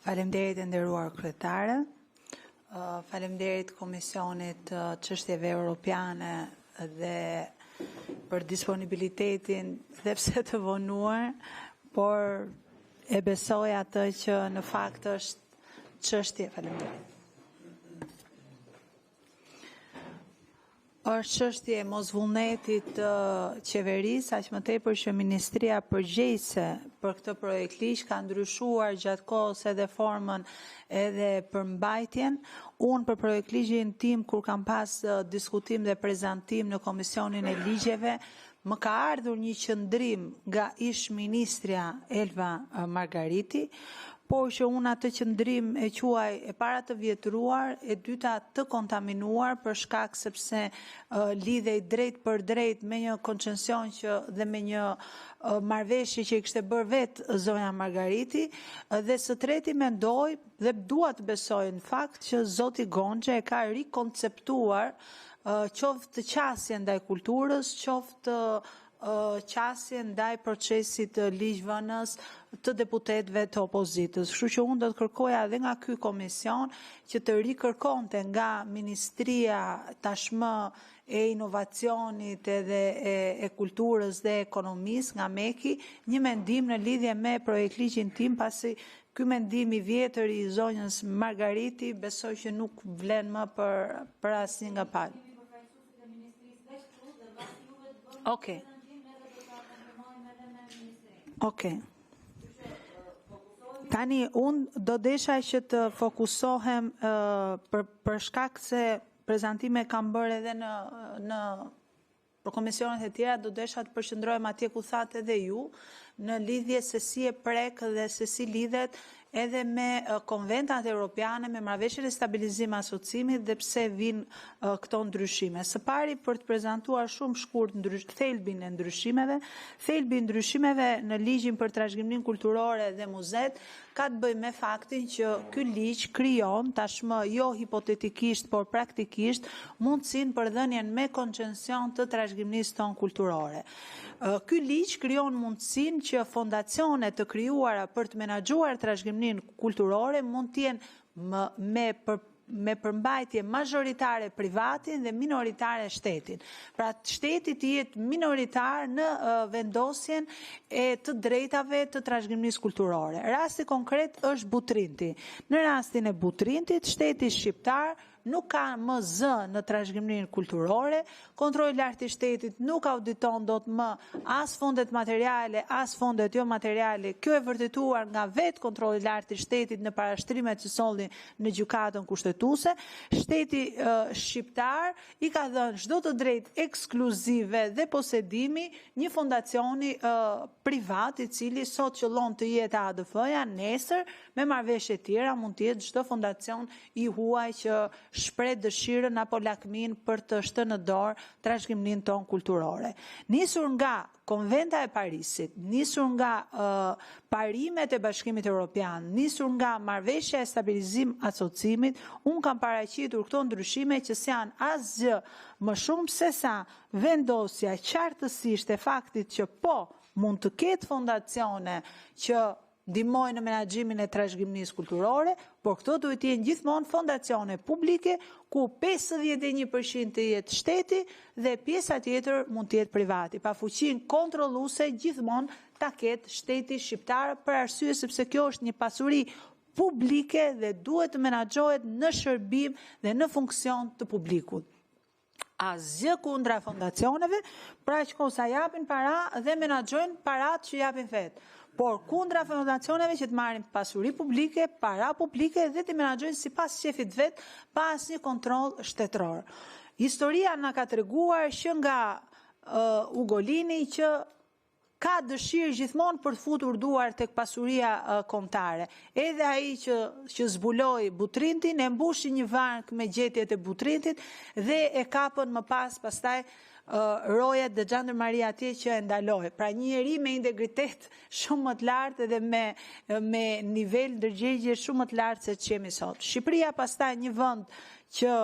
Faleminderit e nderuar kryetare. Faleminderit Komisionit Çështjeve Europiane dhe për disponibilitetin dhe pse të vonuar, por e besoj atë që në fakt është çështje. Faleminderit. Është çështje mosvullnetit të qeverisë, aq më tepër që Ministria përgjegjëse për këtë projekt ligj ka ndryshuar gjatë kohës edhe formën edhe përmbajtjen. Unë për projekt ligjin tim, kur kam pas diskutim dhe prezantim në Komisionin e Ligjeve, më ka ardhur një qëndrim nga ish ministrja Elva Margariti, por që unë atë qëndrim e quaj e para të vjetruar, e dyta të kontaminuar për shkak sepse lidhej drejt për drejt me një koncesion dhe me një marrëveshje që i kishte bërë vetë zonja Margariti, dhe së treti mendoj dhe dua të besoj në fakt që zoti Gonxha e ka rikonceptuar qoftë qasje ndaj kulturës, qoftë qasje ndaj procesit të ligjvënës të deputetëve të opozitës. Kështu që unë do të kërkoja edhe nga ky komision që të rikërkonte nga Ministria tashmë e inovacionit edhe e kulturës dhe ekonomisë nga Meki një mendim në lidhje me projekt ligjin tim, pasi ky mendim i vjetër i zonjës Margariti besoj që nuk vlen më për asnjë nga palë. Okej. Tani, unë do desha që të fokusohem për shkak se prezantime kam bërë edhe për komisionet e tjera, do desha të përqendrohem atje ku thatë edhe ju, në lidhje se si e prek dhe se si lidhet edhe me konventat europiane, me marrëveshjen e stabilizim asociimit dhe pse vinë këto ndryshime. Së pari, për të prezantuar shumë shkurt thelbin e ndryshimeve, thelbi i ndryshimeve në ligjin për trashëgiminë kulturore dhe muzet ka të bëjë me faktin që ky ligj krijon tashmë jo hipotetikisht, por praktikisht mundësinë për dhënien me koncesion të trashëgimisë tonë kulturore. Ky ligj krijon mundësinë që fondacione të krijuara për të menaxhuar trashëgiminë kulturore mund të jenë me përmbajtje mazhoritare privatin dhe minoritare shtetin. Pra shteti të jetë minoritar në vendosjen e të drejtave të trashëgimisë kulturore. Rasti konkret është Butrinti. Në rastin e Butrintit, shteti shqiptar nuk ka më zë në trashëgiminë kulturore, kontrolli i lartë i shtetit nuk auditon dot më as fondet materiale, as fondet jo materiale. Kjo e vërtetuar nga vetë kontrolli i lartë i shtetit në parashtrimet që sollin në gjykatën kushtetuese. Shteti shqiptar i ka dhënë çdo të drejtë ekskluzive dhe posedimi një fondacioni privat i cili sot qëllon të jetë ADF-ja, nesër me marrëveshje tjera mund të jetë çdo fondacion i huaj që shpreh dëshirën apo lakmin për të shtënë në dorë trashëgiminë tonë kulturore. Nisur nga Konventa e Parisit, nisur nga parimet e Bashkimit Evropian, nisur nga marrëveshja e stabilizim asociimit, unë kam paraqitur këto ndryshime që s'janë asgjë më shumë se sa vendosja qartësisht e faktit që po mund të ketë fondacione që ndihmojnë në menaxhimin e trashëgimisë kulturore, por këto duhet të jenë gjithmonë fondacione publike ku 51% të jetë shteti dhe pjesa tjetër mund të jetë privati. Pa fuqinë kontrolluese gjithmonë ta ketë shteti shqiptar për arsye sepse kjo është një pasuri publike dhe duhet të menaxhohet në shërbim dhe në funksion të publikut. Asgjë kundra fondacioneve, pra që kosa japin para dhe menaxhojnë parat që japin vet. Por kundra fondacioneve që të marrin pasuri publike, para publike dhe të menaxhojnë sipas shefit vet, pa asnjë kontroll shtetëror. Historia na ka treguar që nga Ugolini që ka dëshirë gjithmonë për të futur duar tek pasuria kombëtare. Edhe ai që zbuloi Butrintin e mbushi një varg me gjetjet e Butrintit dhe e kapën më pastaj rojet dhe xhandarmaria atje që e ndaloi. Pra një njeri me integritet shumë më të lartë dhe me nivel ndërgjegje shumë më të lartë se ç'jemi sot. Shqipëria pastaj një vend që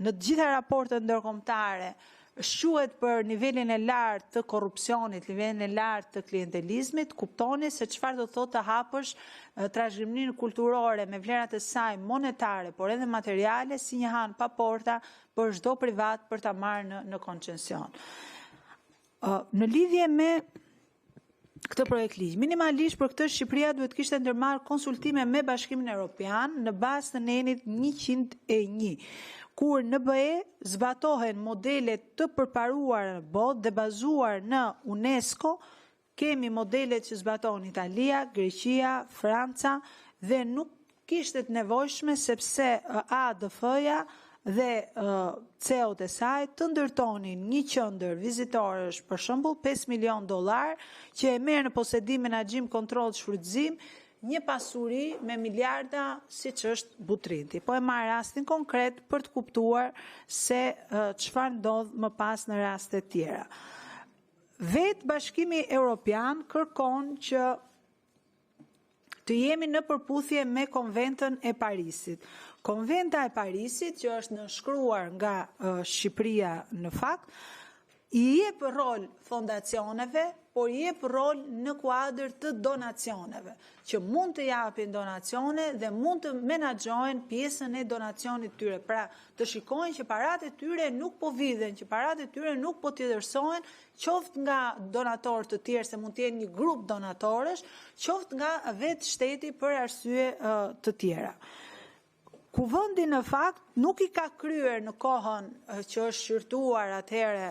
në të gjitha raportet ndërkombëtare shquhet për nivelin e lartë të korrupsionit, nivelin e lartë të klientelizmit, kuptoni se çfarë do thotë të hapësh trashëgiminë kulturore me vlerat e saj monetare, por edhe materiale si një han pa porta për çdo privat për ta marrë në koncesion. Në lidhje me këtë projekt ligj, minimalisht për këtë Shqipëria duhet kishte ndërmarrë konsultime me Bashkimin Evropian në bazë të nenit 101. Kur në BE zbatohen modelet të përparuara në botë dhe bazuar në UNESCO, kemi modelet që zbatohen Italia, Greqia, Franca dhe nuk kishte të nevojshme sepse ADF-ja dhe CEO-t e saj të ndërtonin një qendër vizitorësh për shembull $5 milion që e merr në posedim menaxhim kontroll shfrytëzim një pasuri me miliarda siç është Butrinti. Po e marr rastin konkret për të kuptuar se çfarë ndodh më pas në raste të tjera. Vetë Bashkimi Evropian kërkon që të jemi në përputhje me Konventën e Parisit. Konventa e Parisit, që është nënshkruar nga Shqipëria në fakt, i jep rol fondacioneve, por i jep rol në kuadër të donacioneve, që mund të japin donacione dhe mund të menaxhojnë pjesën e donacionit tyre. Pra, të shikojnë që paratë e tyre nuk po vidhen, që paratë e tyre nuk po tjetërsohen, qoftë nga donatorë të tjerë, se mund të jenë një grup donatorësh, qoftë nga vetë shteti për arsye të tjera. Kuvendi në fakt nuk i ka kryer në kohën që është shqyrtuar atëherë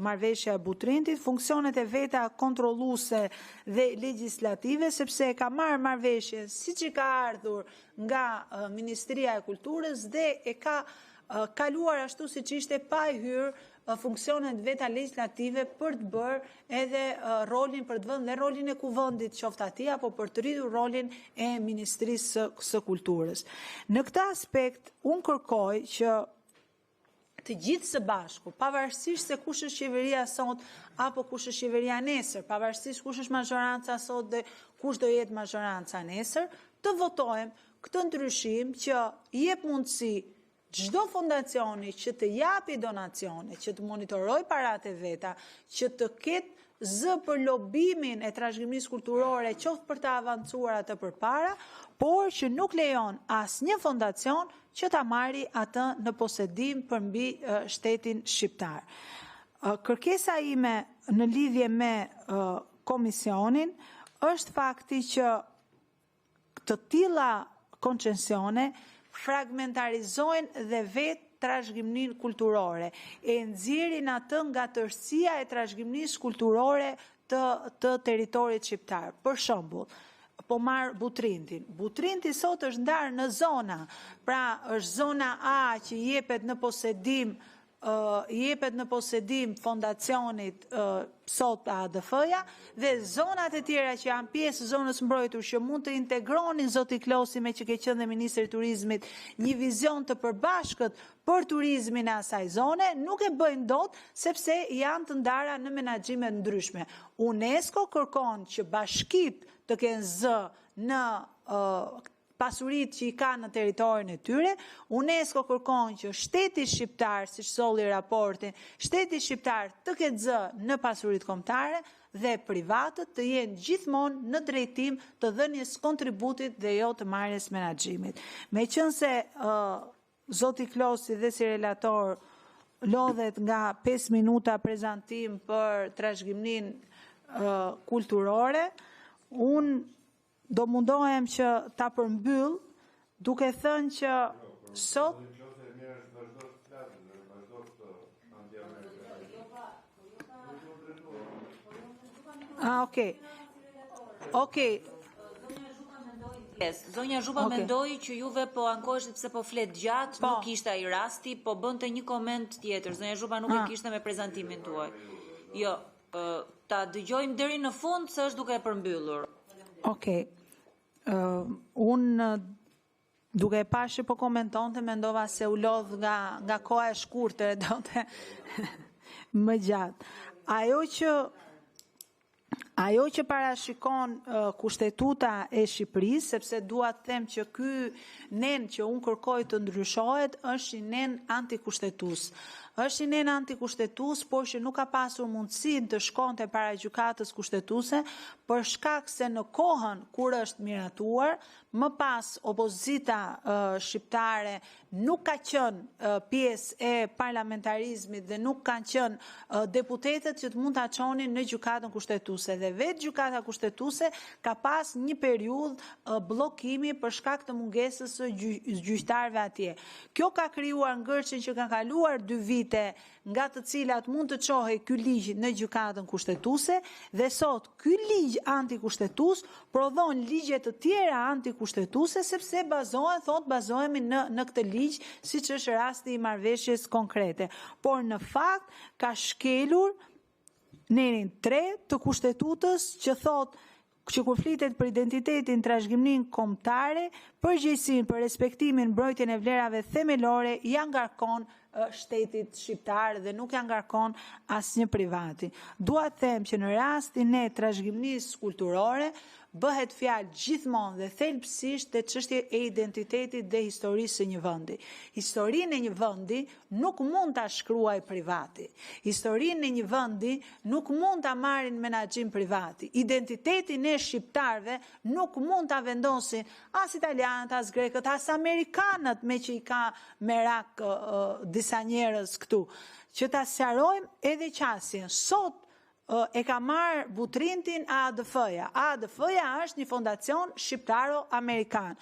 marrëveshja e Butrintit funksionet e veta kontrolluese dhe legjislative, sepse e ka marrë marrëveshjen siç i ka ardhur nga Ministria e Kulturës dhe e ka kaluar ashtu siç ishte pa i hyrë funksionet veta legislative për të bërë edhe rolin për të vënë dhe rolin e kuvendit qoftë aty apo për të rritur rolin e Ministrisë së Kulturës. Në këtë aspekt unë kërkoj që të gjithë së bashku, pavarësisht se kush është qeveria sot apo kush është qeveria nesër, pavarësisht kush është majoranca sot dhe kush do jetë majoranca nesër, të votojmë këtë ndryshim që jep mundësi çdo fondacioni që të japi donacione, që të monitoroj paratë e veta, që të ketë zë për lobimin e trashëgimisë kulturore, qoftë për të avancuar atë përpara, por që nuk lejon asnjë fondacion që ta marrë atë në posedim përmbi shtetin shqiptar. Kërkesa ime në lidhje me komisionin është fakti që të tilla koncesione fragmentarizojnë dhe vetë trashëgiminë kulturore, e nxjerrin atë nga tërësia e trashëgimisë kulturore të territorit shqiptar. Për shembull, po marr Butrintin. Butrinti sot është ndarë në zona, pra është zona A që jepet në posedim fondacionit sot ADF-ja dhe zonat e tjera që janë pjesë zonës mbrojtur që mund të integronin zoti Klosi me që ke qenë dhe Ministri i Turizmit një vizion të përbashkët për turizmin e asaj zone, nuk e bëjnë dot sepse janë të ndara në menaxhime ndryshme. UNESCO kërkon që bashkitë të kenë zë në pasuritë që i ka në territorin e tyre, UNESCO kërkon që shteti shqiptar, siç solli raportin, shteti shqiptar të ketë zë në pasuritë kombëtare dhe privatët të jenë gjithmonë në drejtim të dhënies kontributit dhe jo të marrjes menaxhimit. Meqense zoti Klosi dhe si relator lodhet nga 5 minuta prezantim për trashëgiminë kulturore, unë do mundohem që ta përmbyll duke thënë që sot Okej. Zonja Zhupa mendoi që juve po ankoheshit pse po flet gjatë, nuk ishte ai rasti, po bënte një koment tjetër. Zonja Zhupa nuk e kishte me prezantimin tuaj. Jo, ta dëgjojmë deri në fund se është duke e përmbyllur. Okej. Unë duke e pashë po komentonte, mendova se u lodh nga koha e shkurtër, donte më gjatë. Ajo që parashikon kushtetuta e Shqipërisë, sepse dua të them që ky nen që unë kërkoj të ndryshohet, është një nen antikushtetues. është i nen antikushtetues, por që nuk ka pasur mundësinë të shkonte para gjykatës kushtetuese për shkak se në kohën kur është miratuar, më pas opozita shqiptare nuk ka qenë pjesë e parlamentarizmit dhe nuk kanë qenë deputetët që të mund ta çonin në gjykatën kushtetuese dhe vetë gjykata kushtetuese ka pas një periudhë bllokimi për shkak të mungesës së gjyqtarëve atje. Kjo ka krijuar ngërçin që ka kaluar 2 vite nga të cilat mund të çohej ky ligj në gjykatën kushtetuese dhe sot ky ligj antikushtetues prodhon ligje të tjera antikushtetuese sepse bazohemi në këtë ligj, siç është rasti i marrëveshjes konkrete. Por në fakt ka shkelur nenin 3 të kushtetutës që thotë që kur flitet për identitetin, trashëgiminë kombëtare, përgjegjësinë për respektimin, mbrojtjen e vlerave themelore ja ngarkon shtetit shqiptar dhe nuk ja ngarkon asnjë privati. Dua të them që në rastin e trashëgimisë kulturore bëhet fjalë gjithmonë dhe thelbësisht te çështja e identitetit dhe historisë së një vendi. Historinë e një vendi nuk mund ta shkruaj privati. Historinë e një vendi nuk mund ta marrin menaxhim privati. Identitetin e shqiptarëve nuk mund ta vendosin as italianët, as grekët, as amerikanët, me që i ka merak disa njerëz këtu. Që ta sqarojmë edhe qasjen. Sot e ka marrë butrintin ADF-ja. ADF-ja është një fondacion shqiptaro-amerikan.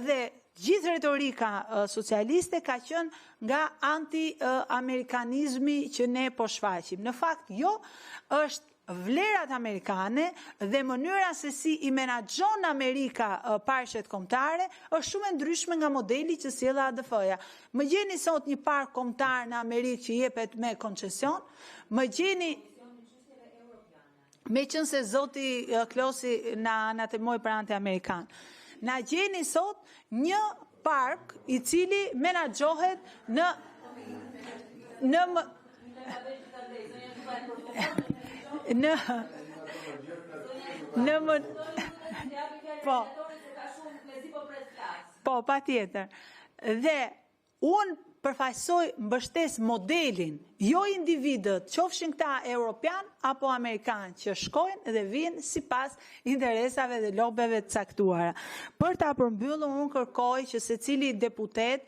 Dhe gjithë retorika socialiste ka qenë nga anti-amerikanizmi që ne po shfaqim. Në fakt, jo, është vlerat amerikane dhe mënyra se si i menaxhon Amerika parqet kombëtare është shumë e ndryshme nga modeli që sjell ADF-ja. Më gjeni sot një park kombëtar në Amerikë që jepet me koncesion, më gjeni me qënë se zoti Klosi na temoj për anti-amerikan. Na gjeni sot një park i cili menaxhohet po, patjetër. Dhe unë përfaqësoj mbështes modelin, jo individët, qofshin këta europian apo amerikan, që shkojnë dhe vinë sipas interesave dhe lobeve të caktuara. Për ta përmbyllur, unë kërkoj që secili deputet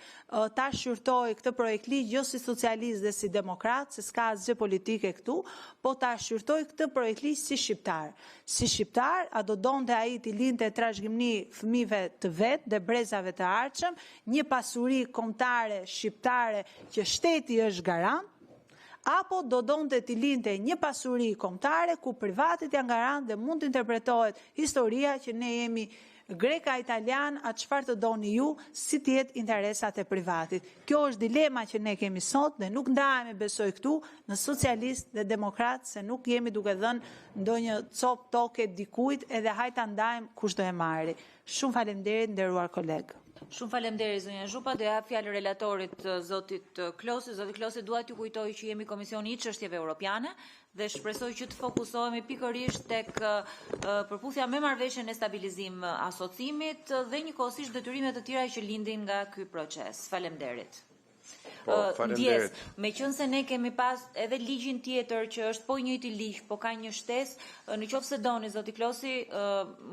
ta shqyrtoj këtë projekt ligj jo si socialist dhe si demokrat, se s'ka asgjë politike këtu, po ta shqyrtoj këtë projekt ligj si shqiptar. Si shqiptar, a do donte ai t'i linte trashëgimni fëmijëve të vet dhe brezave të ardhshëm, një pasuri kombëtare shqiptare që shteti është garant, apo do donte t'i linte një pasuri kombëtare ku privatit janë garant dhe mund të interpretohet historia që ne jemi greka, italian, atë çfarë të doni ju, si të jetë interesat e privatit. Kjo është dilema që ne kemi sot dhe nuk ndahemi, besoj këtu, në socialist dhe demokrat, se nuk jemi duke dhënë ndonjë cop toke dikujt edhe hajta ndajmë kush do e marri. Shumë faleminderit, nderuar kolegë. Shumë faleminderit zonja Zhupa, do jap fjalë relatorit zotit Klosi. Zoti Klosi, dua t'ju kujtoj që jemi Komisioni i Çështjeve Europiane dhe shpresoj që të fokusohemi pikërisht tek përputhja me marrëveshjen e stabilizim asocimit dhe njëkohësisht detyrimet të tjera që lindin nga ky proces. Faleminderit. Ndjes, meqense ne kemi pas edhe ligjin tjetër që është po njëjti ligj, po ka një shtesë, nëse doni zoti Klosi,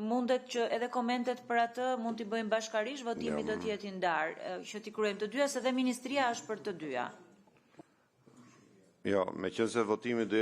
mundet që edhe komentet për atë mund t'i bëjmë bashkërisht, votimi do të jetë i ndarë, që t'i kryejmë të dyja, se dhe ministria është për të dyja. Jo, meqense votimi do